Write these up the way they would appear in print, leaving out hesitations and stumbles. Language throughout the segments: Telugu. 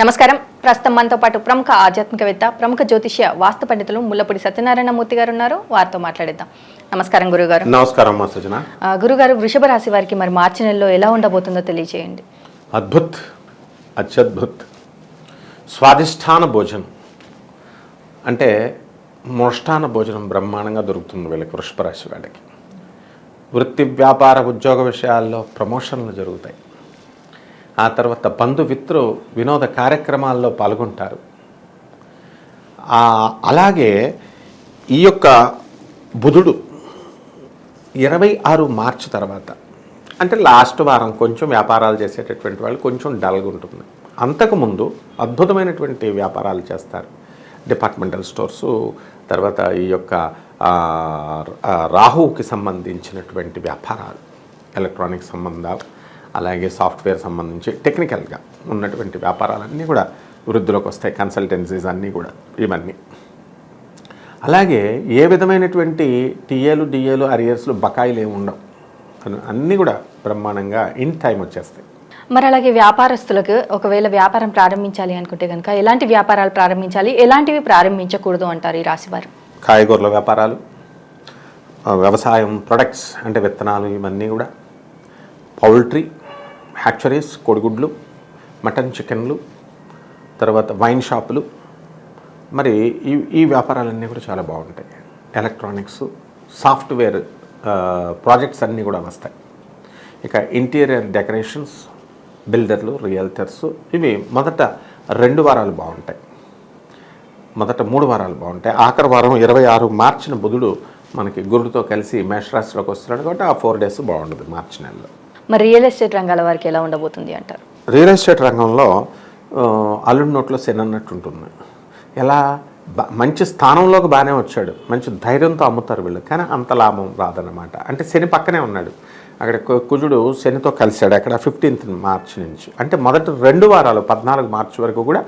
నమస్కారం. ప్రస్తుతం మనతో పాటు ప్రముఖ ఆధ్యాత్మికవేత్త, ప్రముఖ జ్యోతిష్య వాస్తు పండితులు ముల్లపూడి సత్యనారాయణ మూర్తి గారు ఉన్నారు. వారితో మాట్లాడిద్దాం. నమస్కారం గురుగారు. నమస్కారం సజన. గురుగారు, వృషభ రాశి వారికి మరి మార్చి నెలలో ఎలా ఉండబోతుందో తెలియజేయండి. అద్భుత్, అత్యద్భుత్. స్వాదిష్టాన భోజనం అంటే మృష్టాన భోజనం బ్రహ్మాండంగా దొరుకుతుంది వీళ్ళకి, వృషభ రాశి వాళ్ళకి. వృత్తి, వ్యాపార, ఉద్యోగ విషయాల్లో ప్రమోషన్లు జరుగుతాయి. ఆ తర్వాత బంధుమిత్రు వినోద కార్యక్రమాల్లో పాల్గొంటారు. అలాగే ఈ యొక్క బుధుడు 26 మార్చి తర్వాత, అంటే లాస్ట్ వారం కొంచెం వ్యాపారాలు చేసేటటువంటి వాళ్ళు కొంచెం డల్గా ఉంటుంది. అంతకుముందు అద్భుతమైనటువంటి వ్యాపారాలు చేస్తారు. డిపార్ట్మెంటల్ స్టోర్సు, తర్వాత ఈ యొక్క రాహువుకి సంబంధించినటువంటి వ్యాపారాలు, ఎలక్ట్రానిక్ సంబంధాలు, అలాగే సాఫ్ట్వేర్ సంబంధించి టెక్నికల్గా ఉన్నటువంటి వ్యాపారాలన్నీ కూడా వృద్ధిలోకి వస్తాయి. కన్సల్టెన్సీస్ అన్నీ కూడా ఇవన్నీ. అలాగే ఏ విధమైనటువంటి డిఏలు అరియర్స్లు బకాయిలు ఏమి ఉండవు, అన్నీ కూడా బ్రహ్మాండంగా ఇన్ టైం వచ్చేస్తాయి. మరి అలాగే వ్యాపారస్తులకు ఒకవేళ వ్యాపారం ప్రారంభించాలి అనుకుంటే కనుక ఎలాంటి వ్యాపారాలు ప్రారంభించాలి, ఎలాంటివి ప్రారంభించకూడదు అంటారు ఈ రాశివారు? కాయగూరల వ్యాపారాలు, వ్యవసాయం ప్రొడక్ట్స్ అంటే విత్తనాలు, ఇవన్నీ కూడా, పౌల్ట్రీ, హ్యాచరీస్, కోడిగుడ్లు, మటన్, చికెన్లు, తర్వాత వైన్ షాపులు, మరి ఈ వ్యాపారాలన్నీ కూడా చాలా బాగుంటాయి. ఎలక్ట్రానిక్స్, సాఫ్ట్వేర్ ప్రాజెక్ట్స్ అన్నీ కూడా వస్తాయి. ఇక ఇంటీరియర్ డెకరేషన్స్, బిల్డర్లు, రియల్టర్స్, ఇవి మొదట 2 వారాలు బాగుంటాయి, మొదట 3 వారాలు బాగుంటాయి. ఆఖరి వారం 26 మార్చిన బుధుడు మనకి గురుడితో కలిసి మేషరాశిలోకి వస్తున్నాడు కాబట్టి ఆ 4 డేస్ బాగుంటుంది మార్చి నెలలో. మరి రియల్ ఎస్టేట్ రంగాల వారికి ఎలా ఉండబోతుంది అంటారు? రియల్ ఎస్టేట్ రంగంలో అల్లుడి నోట్లో శని అన్నట్టు ఉంటుంది. ఎలా మంచి స్థానంలోకి బాగానే వచ్చాడు, మంచి ధైర్యంతో అమ్ముతారు వీళ్ళు, కానీ అంత లాభం రాదన్నమాట. అంటే శని పక్కనే ఉన్నాడు, అక్కడ కుజుడు శనితో కలిశాడు అక్కడ 15th మార్చి నుంచి. అంటే మొదటి 2 వారాలు 14 మార్చి వరకు కూడా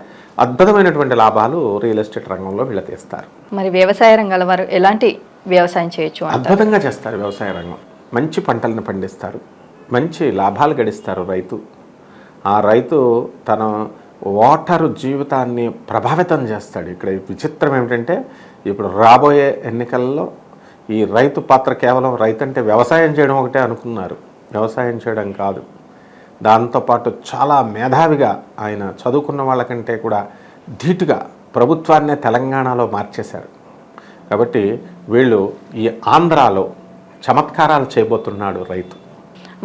అద్భుతమైనటువంటి లాభాలు రియల్ ఎస్టేట్ రంగంలో వీళ్ళు తీస్తారు. మరి వ్యవసాయ రంగాల వారు ఎలాంటి వ్యవసాయం చేయొచ్చు? అద్భుతంగా చేస్తారు వ్యవసాయ రంగం. మంచి పంటలను పండిస్తారు, మంచి లాభాలు గడిస్తారు రైతు. ఆ రైతు తన వాటర్ జీవితాన్ని ప్రభావితం చేస్తాడు. ఇక్కడ విచిత్రం ఏమిటంటే, ఇప్పుడు రాబోయే ఎన్నికల్లో ఈ రైతు పాత్ర కేవలం రైతు అంటే వ్యవసాయం చేయడం ఒకటే అనుకున్నారు. వ్యవసాయం చేయడం కాదు, దాంతోపాటు చాలా మేధావిగా ఆయన చదువుకున్న వాళ్ళకంటే కూడా ధీటుగా ప్రభుత్వాన్నే తెలంగాణలో మార్చేశారు. కాబట్టి వీళ్ళు ఈ ఆంధ్రాలో చమత్కారాలు చేయబోతున్నాడు రైతు.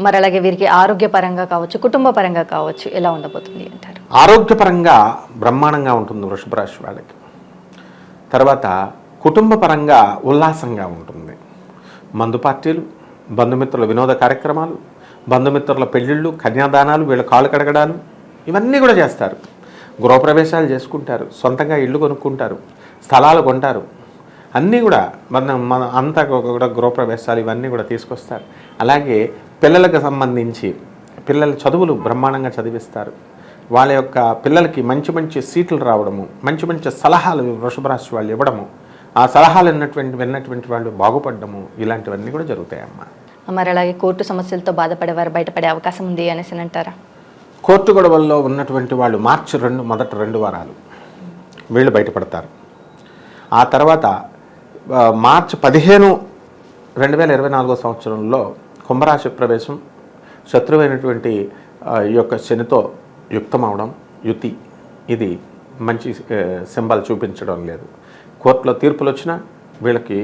మరి అలాగే వీరికి ఆరోగ్యపరంగా కావచ్చు, కుటుంబ పరంగా కావచ్చు, ఎలా ఉండబోతుంది అంటారు? ఆరోగ్యపరంగా బ్రహ్మాండంగా ఉంటుంది వృషభ రాశి వాళ్ళకి. తర్వాత కుటుంబ పరంగా ఉల్లాసంగా ఉంటుంది. మందు పార్టీలు, బంధుమిత్రుల వినోద కార్యక్రమాలు, బంధుమిత్రుల పెళ్ళిళ్ళు, కన్యాదానాలు, వీళ్ళ కాళ్ళు కడగడాలు, ఇవన్నీ కూడా చేస్తారు. గృహప్రవేశాలు చేసుకుంటారు, సొంతంగా ఇళ్ళు కొనుక్కుంటారు, స్థలాలు కొంటారు, అన్నీ కూడా మన అంతా కూడా గృహప్రవేశాలు ఇవన్నీ కూడా తీసుకొస్తారు. అలాగే పిల్లలకు సంబంధించి పిల్లల చదువులు బ్రహ్మాండంగా చదివిస్తారు. వాళ్ళ యొక్క పిల్లలకి మంచి మంచి సీట్లు రావడము, మంచి మంచి సలహాలు వృషభ రాశి వాళ్ళు ఇవ్వడము, ఆ సలహాలు విన్నటువంటి వాళ్ళు బాగుపడము, ఇలాంటివన్నీ కూడా జరుగుతాయమ్మా. మరి అలాగే కోర్టు సమస్యలతో బాధపడేవారు బయటపడే అవకాశం ఉంది అనేసి అంటారా? కోర్టు గొడవల్లో ఉన్నటువంటి వాళ్ళు మొదటి 2 వారాలు వీళ్ళు బయటపడతారు. ఆ తర్వాత మార్చి 15, 2024 సంవత్సరంలో కుంభరాశి ప్రవేశం, శత్రువైనటువంటి ఈ యొక్క శనితో యుక్తమవడం, యుతి, ఇది మంచి సింబల్ చూపించడం లేదు. కోర్టులో తీర్పులు వచ్చినా వీళ్ళకి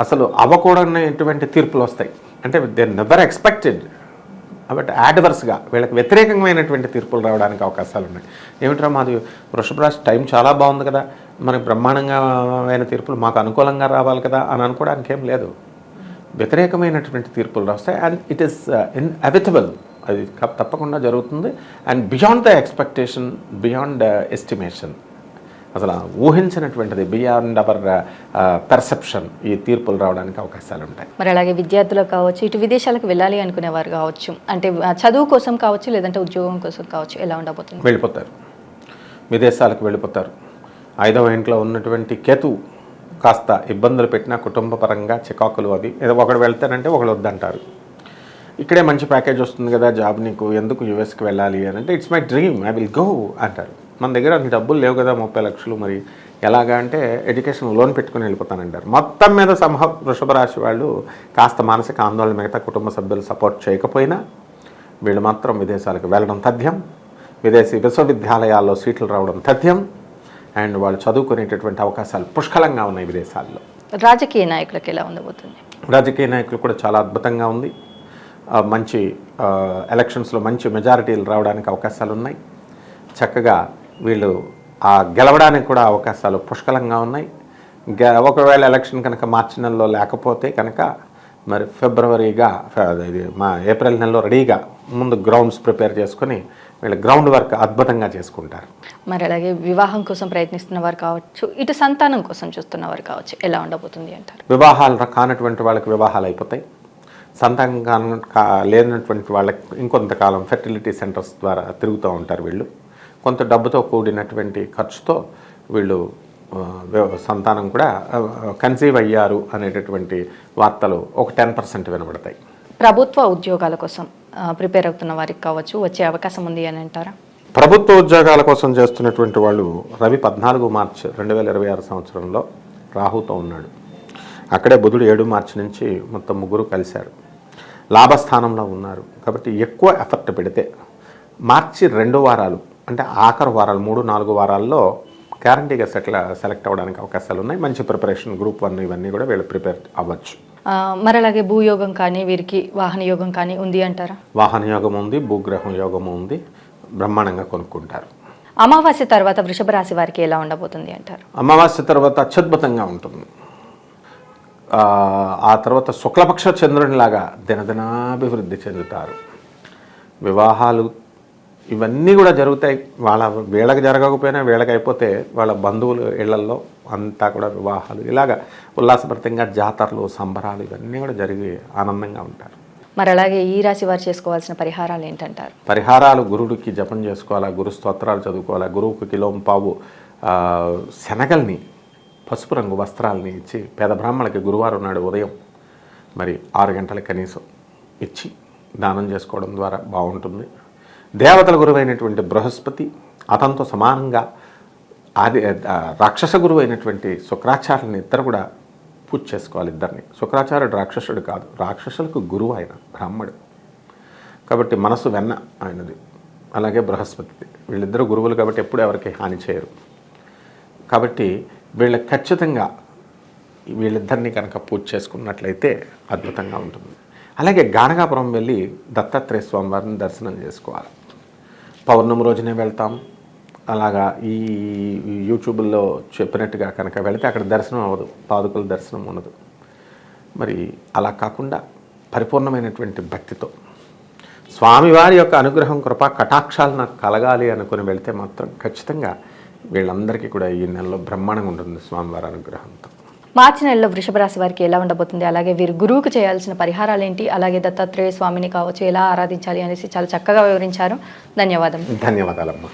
అసలు అవ్వకూడనటువంటి తీర్పులు వస్తాయి. అంటే దే నెవర్ ఎక్స్పెక్టెడ్, బట్ యాడ్వర్స్గా వీళ్ళకి వ్యతిరేకమైనటువంటి తీర్పులు రావడానికి అవకాశాలు ఉన్నాయి. ఏమిట్రా మాది వృషభ రాశి టైం చాలా బాగుంది కదా, మనకి బ్రహ్మాండంగా అయిన తీర్పులు మాకు అనుకూలంగా రావాలి కదా అని అనుకోవడానికి ఏం లేదు. వ్యతిరేకమైనటువంటి తీర్పులు వస్తాయి. అండ్ ఇట్ ఈస్ ఇన్ఎవిటబుల్, అది తప్పకుండా జరుగుతుంది. And beyond the expectation, beyond estimation, అసలు ఊహించినటువంటిది, బియాండ్ అవర్ పర్సెప్షన్, ఈ తీర్పులు రావడానికి అవకాశాలు ఉంటాయి. మరి అలాగే విద్యార్థులకు కావచ్చు, ఇటు విదేశాలకు వెళ్ళాలి అనుకునేవారు కావచ్చు, అంటే చదువు కోసం కావచ్చు, లేదంటే ఉద్యోగం కోసం కావచ్చు, ఎలా ఉండబోతుంది? వెళ్ళిపోతారు, విదేశాలకు వెళ్ళిపోతారు. 5వ ఇంట్లో ఉన్నటువంటి కేతు కాస్త ఇబ్బందులు పెట్టినా కుటుంబ పరంగా చికాకులు, అవి ఏదో ఒకడు వెళ్తానంటే ఒకడు వద్దంటారు. ఇక్కడే మంచి ప్యాకేజ్ వస్తుంది కదా, జాబ్ నీకు ఎందుకు యూఎస్కి వెళ్ళాలి అని అంటే, it's my dream, I will go అంటారు. మన దగ్గర అంత డబ్బులు లేవు కదా 30 లక్షలు, మరి ఎలాగా అంటే ఎడ్యుకేషన్ లోన్ పెట్టుకుని వెళ్ళిపోతానంటారు. మొత్తం మీద వృషభ రాశి వాళ్ళు కాస్త మానసిక ఆందోళన, మిగతా కుటుంబ సభ్యులు సపోర్ట్ చేయకపోయినా వీళ్ళు మాత్రం విదేశాలకు వెళ్ళడం తథ్యం, విదేశీ విశ్వవిద్యాలయాల్లో సీట్లు రావడం తథ్యం, అండ్ వాళ్ళు చదువుకునేటటువంటి అవకాశాలు పుష్కలంగా ఉన్నాయి విదేశాల్లో. రాజకీయ నాయకులకు ఎలా ఉండబోతుంది? రాజకీయ నాయకులు కూడా చాలా అద్భుతంగా ఉంది. మంచి ఎలక్షన్స్లో మంచి మెజారిటీలు రావడానికి అవకాశాలు ఉన్నాయి. చక్కగా వీళ్ళు గెలవడానికి కూడా అవకాశాలు పుష్కలంగా ఉన్నాయి. ఒకవేళ ఎలక్షన్ కనుక మార్చి నెలలో లేకపోతే కనుక మరి ఏప్రిల్ నెలలో రెడీగా ముందు గ్రౌండ్స్ ప్రిపేర్ చేసుకొని వీళ్ళు గ్రౌండ్ వర్క్ అద్భుతంగా చేసుకుంటారు. మరి అలాగే వివాహం కోసం ప్రయత్నిస్తున్న వారు కావచ్చు, ఇటు సంతానం కోసం చూస్తున్న వారు కావచ్చు, ఎలా ఉండబోతుంది అంటారు? వివాహాలు కానటువంటి వాళ్ళకి వివాహాలు అయిపోతాయి. సంతానం లేనటువంటి వాళ్ళకి ఇంకొంతకాలం ఫెర్టిలిటీ సెంటర్స్ ద్వారా తిరుగుతూ ఉంటారు. వీళ్ళు కొంత డబ్బుతో కూడినటువంటి ఖర్చుతో వీళ్ళు సంతానం కూడా కన్సీవ్ అయ్యారు అనేటటువంటి వార్తలు ఒక 10% వినబడతాయి. ప్రభుత్వ ఉద్యోగాల కోసం ప్రిపేర్ అవుతున్న వారికి కావచ్చు, వచ్చే అవకాశం ఉంది అని అంటారా? ప్రభుత్వ ఉద్యోగాల కోసం చేస్తున్నటువంటి వాళ్ళు రవి 14 మార్చి 2026 సంవత్సరంలో రాహుతో ఉన్నాడు. అక్కడే బుధుడు 7 మార్చి నుంచి మొత్తం ముగ్గురు కలిశారు, లాభస్థానంలో ఉన్నారు. కాబట్టి ఎక్కువ ఎఫర్ట్ పెడితే మార్చి 2 వారాలు అంటే ఆఖరు వారాలు 3-4 వారాల్లో గ్యారంటీగా సెలెక్ట్ అవ్వడానికి అవకాశాలు ఉన్నాయి. మంచి ప్రిపరేషన్, గ్రూప్ 1 ఇవన్నీ కూడా వీళ్ళు ప్రిపేర్ అవ్వచ్చు. మరి అలాగే భూయోగం కానీ వీరికి వాహన యోగం కానీ ఉంది అంటారా? వాహన యోగం ఉంది, భూగ్రహం యోగము ఉంది, బ్రహ్మాండంగా కొనుక్కుంటారు. అమావాస్య తర్వాత వృషభ రాశి వారికి ఎలా ఉండబోతుంది అంటారు? అమావాస్య తర్వాత అత్యద్భుతంగా ఉంటుంది. ఆ తర్వాత శుక్లపక్ష చంద్రునిలాగా దినదినాభివృద్ధి చెందుతారు. వివాహాలు ఇవన్నీ కూడా జరుగుతాయి. వీళ్ళకి జరగకపోయినా వీళ్ళకి అయిపోతే వాళ్ళ బంధువులు ఇళ్లల్లో అంతా కూడా వివాహాలు, ఇలాగా ఉల్లాసభరితంగా జాతరలు, సంబరాలు ఇవన్నీ కూడా జరిగి ఆనందంగా ఉంటారు. మరి అలాగే ఈ రాశి వారు చేసుకోవాల్సిన పరిహారాలు ఏంటంటారు? పరిహారాలు గురుడికి జపం చేసుకోవాలా, గురు స్తోత్రాలు చదువుకోవాలా, గురువుకి కిలోంపావు శనగల్ని పసుపు రంగు వస్త్రాలని ఇచ్చి, పేద బ్రాహ్మణులకి గురువారం నాడు ఉదయం మరి 6 గంటలకు కనీసం ఇచ్చి దానం చేసుకోవడం ద్వారా బాగుంటుంది. దేవతల గురువైనటువంటి బృహస్పతి, అతనితో సమానంగా రాక్షస గురువు అయినటువంటి శుక్రాచార్యుని ఇద్దరు కూడా పూజ చేసుకోవాలి. ఇద్దరిని. శుక్రాచార్యుడు రాక్షసుడు కాదు, రాక్షసులకు గురువు ఆయన, బ్రాహ్మడు. కాబట్టి మనసు వెన్న ఆయనది, అలాగే బృహస్పతిది. వీళ్ళిద్దరు గురువులు కాబట్టి ఎప్పుడు ఎవరికి హాని చేయరు. కాబట్టి వీళ్ళకి ఖచ్చితంగా వీళ్ళిద్దరిని కనుక పూజ చేసుకున్నట్లయితే అద్భుతంగా ఉంటుంది. అలాగే గానగాపురం వెళ్ళి దత్తాత్రేయ స్వామి వారిని దర్శనం చేసుకోవాలి. పౌర్ణమి రోజునే వెళ్తాం. అలాగా ఈ యూట్యూబ్లో చెప్పినట్టుగా కనుక వెళితే అక్కడ దర్శనం అవ్వదు, పాదుకల దర్శనం ఉండదు. మరి అలా కాకుండా పరిపూర్ణమైనటువంటి భక్తితో స్వామివారి యొక్క అనుగ్రహం, కృపా కటాక్షాలు నాకు కలగాలి అనుకుని వెళితే మాత్రం ఖచ్చితంగా వీళ్ళందరికీ కూడా ఈ నెలలో బ్రహ్మాండంగా ఉంటుంది స్వామివారి అనుగ్రహంతో. మార్చి నెలలో వృషభ రాశి వారికి ఎలా ఉండబోతుంది, అలాగే వీరు గురువుకు చేయాల్సిన పరిహారాలు ఏంటి, అలాగే దత్తాత్రేయ స్వామిని కావచ్చు ఎలా ఆరాధించాలి అనేసి చాలా చక్కగా వివరించారు. ధన్యవాదాలు. ధన్యవాదాలమ్మా.